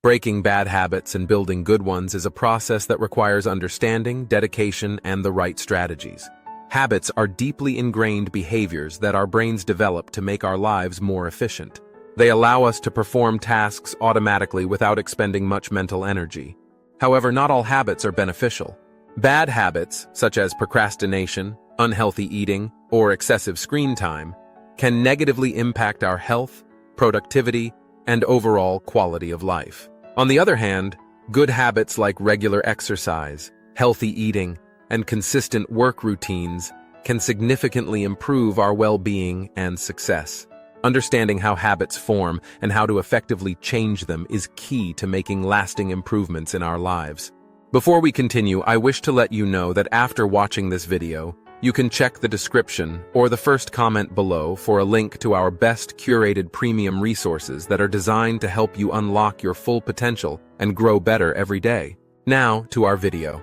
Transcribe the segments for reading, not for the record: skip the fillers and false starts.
Breaking bad habits and building good ones is a process that requires understanding, dedication, and the right strategies. Habits are deeply ingrained behaviors that our brains develop to make our lives more efficient. They allow us to perform tasks automatically without expending much mental energy. However, not all habits are beneficial. Bad habits, such as procrastination, unhealthy eating, or excessive screen time, can negatively impact our health, productivity, and overall quality of life. On the other hand, good habits like regular exercise, healthy eating, and consistent work routines can significantly improve our well-being and success. Understanding how habits form and how to effectively change them is key to making lasting improvements in our lives. Before we continue, I wish to let you know that after watching this video, you can check the description or the first comment below for a link to our best curated premium resources that are designed to help you unlock your full potential and grow better every day. Now, to our video.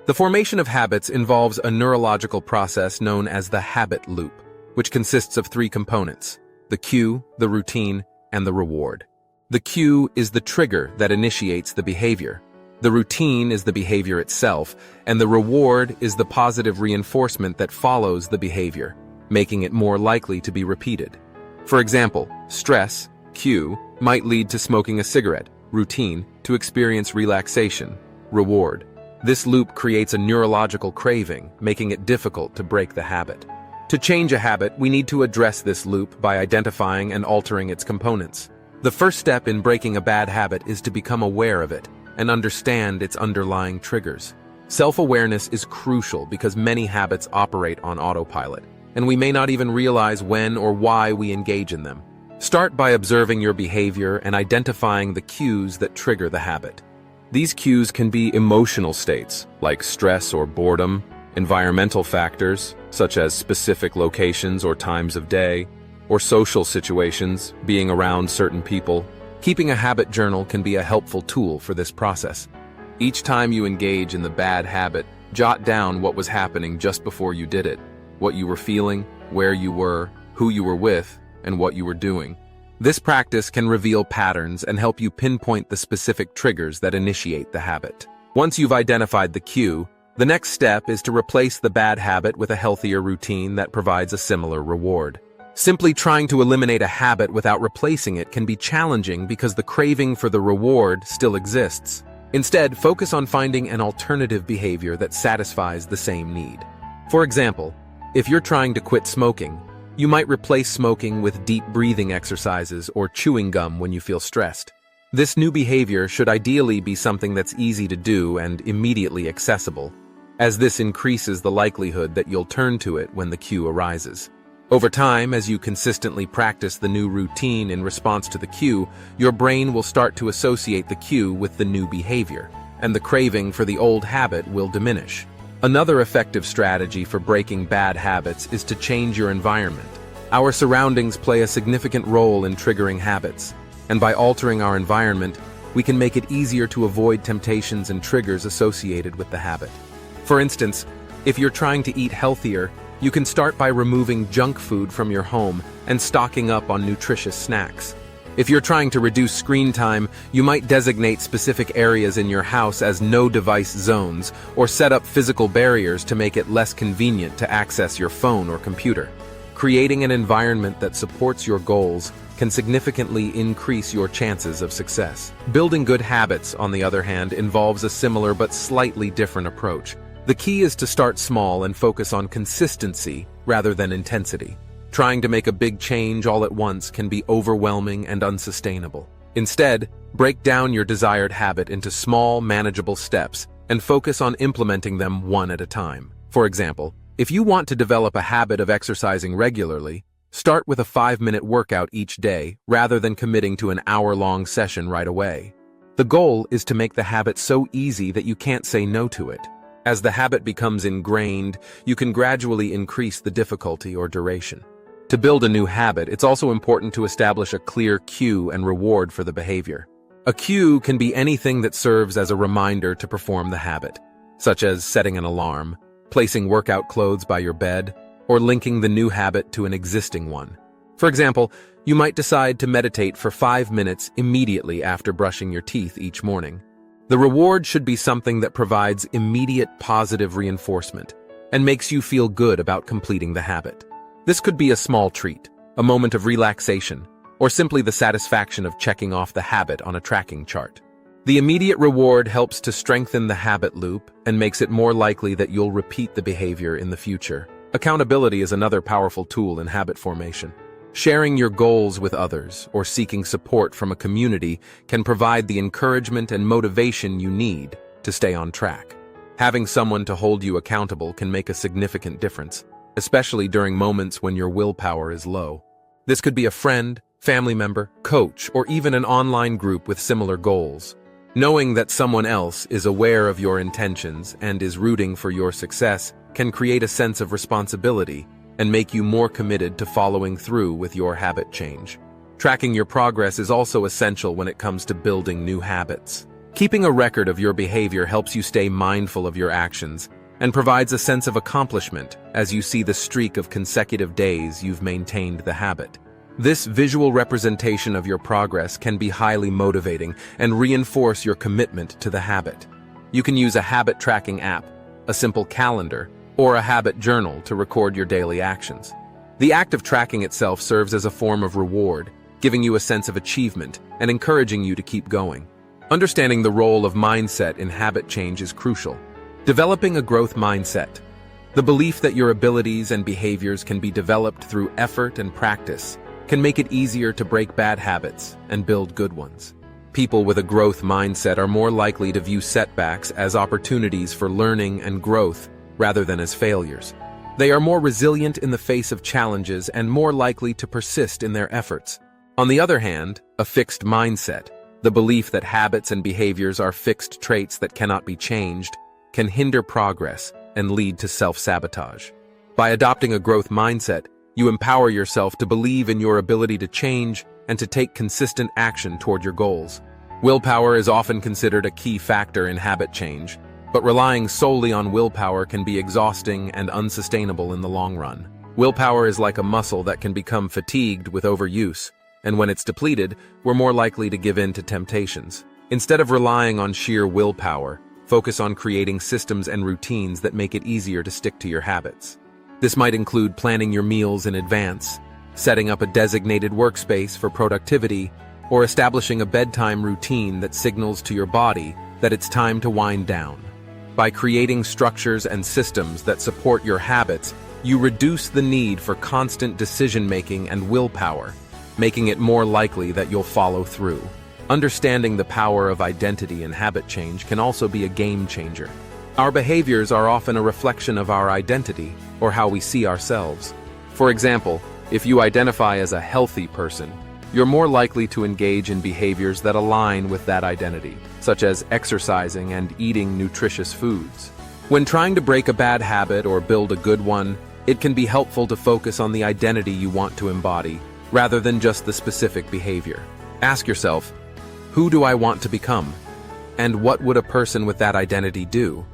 The formation of habits involves a neurological process known as the habit loop, which consists of three components: the cue, the routine, and the reward. The cue is the trigger that initiates the behavior. The routine is the behavior itself, and the reward is the positive reinforcement that follows the behavior, making it more likely to be repeated. For example, stress, cue, might lead to smoking a cigarette; routine, to experience relaxation; reward. This loop creates a neurological craving, making it difficult to break the habit. To change a habit, we need to address this loop by identifying and altering its components. The first step in breaking a bad habit is to become aware of it and understand its underlying triggers. Self-awareness is crucial because many habits operate on autopilot, and we may not even realize when or why we engage in them. Start by observing your behavior and identifying the cues that trigger the habit. These cues can be emotional states, like stress or boredom, environmental factors, such as specific locations or times of day, or social situations, being around certain people. Keeping a habit journal can be a helpful tool for this process. Each time you engage in the bad habit, jot down what was happening just before you did it, what you were feeling, where you were, who you were with, and what you were doing. This practice can reveal patterns and help you pinpoint the specific triggers that initiate the habit. Once you've identified the cue, the next step is to replace the bad habit with a healthier routine that provides a similar reward. Simply trying to eliminate a habit without replacing it can be challenging because the craving for the reward still exists. Instead, focus on finding an alternative behavior that satisfies the same need. For example, if you're trying to quit smoking, you might replace smoking with deep breathing exercises or chewing gum when you feel stressed. This new behavior should ideally be something that's easy to do and immediately accessible, as this increases the likelihood that you'll turn to it when the cue arises. Over time, as you consistently practice the new routine in response to the cue, your brain will start to associate the cue with the new behavior, and the craving for the old habit will diminish. Another effective strategy for breaking bad habits is to change your environment. Our surroundings play a significant role in triggering habits, and by altering our environment, we can make it easier to avoid temptations and triggers associated with the habit. For instance, if you're trying to eat healthier, you can start by removing junk food from your home and stocking up on nutritious snacks. If you're trying to reduce screen time, you might designate specific areas in your house as no-device zones or set up physical barriers to make it less convenient to access your phone or computer. Creating an environment that supports your goals can significantly increase your chances of success. Building good habits, on the other hand, involves a similar but slightly different approach. The key is to start small and focus on consistency rather than intensity. Trying to make a big change all at once can be overwhelming and unsustainable. Instead, break down your desired habit into small, manageable steps and focus on implementing them one at a time. For example, if you want to develop a habit of exercising regularly, start with a 5-minute workout each day rather than committing to an hour-long session right away. The goal is to make the habit so easy that you can't say no to it. As the habit becomes ingrained, you can gradually increase the difficulty or duration. To build a new habit, it's also important to establish a clear cue and reward for the behavior. A cue can be anything that serves as a reminder to perform the habit, such as setting an alarm, placing workout clothes by your bed, or linking the new habit to an existing one. For example, You might decide to meditate for 5 minutes immediately after brushing your teeth each morning. The reward should be something that provides immediate positive reinforcement and makes you feel good about completing the habit. This could be a small treat, a moment of relaxation, or simply the satisfaction of checking off the habit on a tracking chart. The immediate reward helps to strengthen the habit loop and makes it more likely that you'll repeat the behavior in the future. Accountability is another powerful tool in habit formation. Sharing your goals with others or seeking support from a community can provide the encouragement and motivation you need to stay on track. Having someone to hold you accountable can make a significant difference, especially during moments when your willpower is low. This could be a friend, family member, coach, or even an online group with similar goals. Knowing that someone else is aware of your intentions and is rooting for your success can create a sense of responsibility and make you more committed to following through with your habit change. Tracking your progress is also essential when it comes to building new habits. Keeping a record of your behavior helps you stay mindful of your actions and provides a sense of accomplishment as you see the streak of consecutive days you've maintained the habit. This visual representation of your progress can be highly motivating and reinforce your commitment to the habit. You can use a habit tracking app, a simple calendar, or a habit journal to record your daily actions. The act of tracking itself serves as a form of reward, giving you a sense of achievement and encouraging you to keep going. Understanding the role of mindset in habit change is crucial. Developing a growth mindset, the belief that your abilities and behaviors can be developed through effort and practice, can make it easier to break bad habits and build good ones. People with a growth mindset are more likely to view setbacks as opportunities for learning and growth rather than as failures. They are more resilient in the face of challenges and more likely to persist in their efforts. On the other hand, a fixed mindset, the belief that habits and behaviors are fixed traits that cannot be changed, can hinder progress and lead to self-sabotage. By adopting a growth mindset, you empower yourself to believe in your ability to change and to take consistent action toward your goals. Willpower is often considered a key factor in habit change, but relying solely on willpower can be exhausting and unsustainable in the long run. Willpower is like a muscle that can become fatigued with overuse, and when it's depleted, we're more likely to give in to temptations. Instead of relying on sheer willpower, focus on creating systems and routines that make it easier to stick to your habits. This might include planning your meals in advance, setting up a designated workspace for productivity, or establishing a bedtime routine that signals to your body that it's time to wind down. By creating structures and systems that support your habits, you reduce the need for constant decision-making and willpower, making it more likely that you'll follow through. Understanding the power of identity and habit change can also be a game changer. Our behaviors are often a reflection of our identity or how we see ourselves. For example, if you identify as a healthy person, you're more likely to engage in behaviors that align with that identity, such as exercising and eating nutritious foods. When trying to break a bad habit or build a good one, it can be helpful to focus on the identity you want to embody, rather than just the specific behavior. Ask yourself, who do I want to become? And what would a person with that identity do?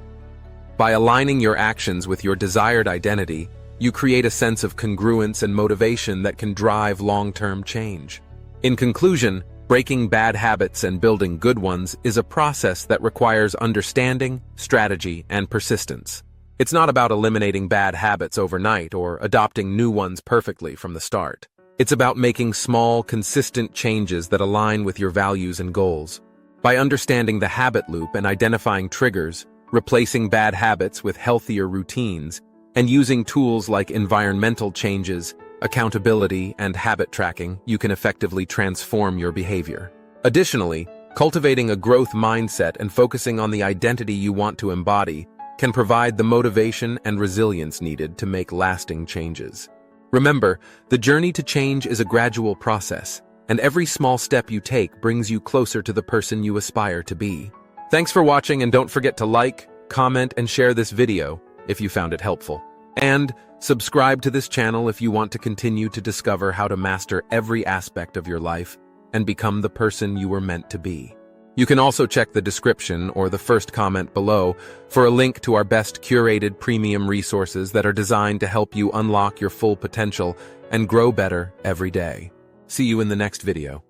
By aligning your actions with your desired identity, you create a sense of congruence and motivation that can drive long-term change. In conclusion, breaking bad habits and building good ones is a process that requires understanding, strategy, and persistence. It's not about eliminating bad habits overnight or adopting new ones perfectly from the start. It's about making small, consistent changes that align with your values and goals. By understanding the habit loop and identifying triggers, replacing bad habits with healthier routines, and using tools like environmental changes, accountability, and habit tracking, you can effectively transform your behavior. Additionally, cultivating a growth mindset and focusing on the identity you want to embody can provide the motivation and resilience needed to make lasting changes. Remember, the journey to change is a gradual process, and every small step you take brings you closer to the person you aspire to be. Thanks for watching, and don't forget to like, comment, and share this video if you found it helpful. And subscribe to this channel if you want to continue to discover how to master every aspect of your life and become the person you were meant to be. You can also check the description or the first comment below for a link to our best curated premium resources that are designed to help you unlock your full potential and grow better every day. See you in the next video.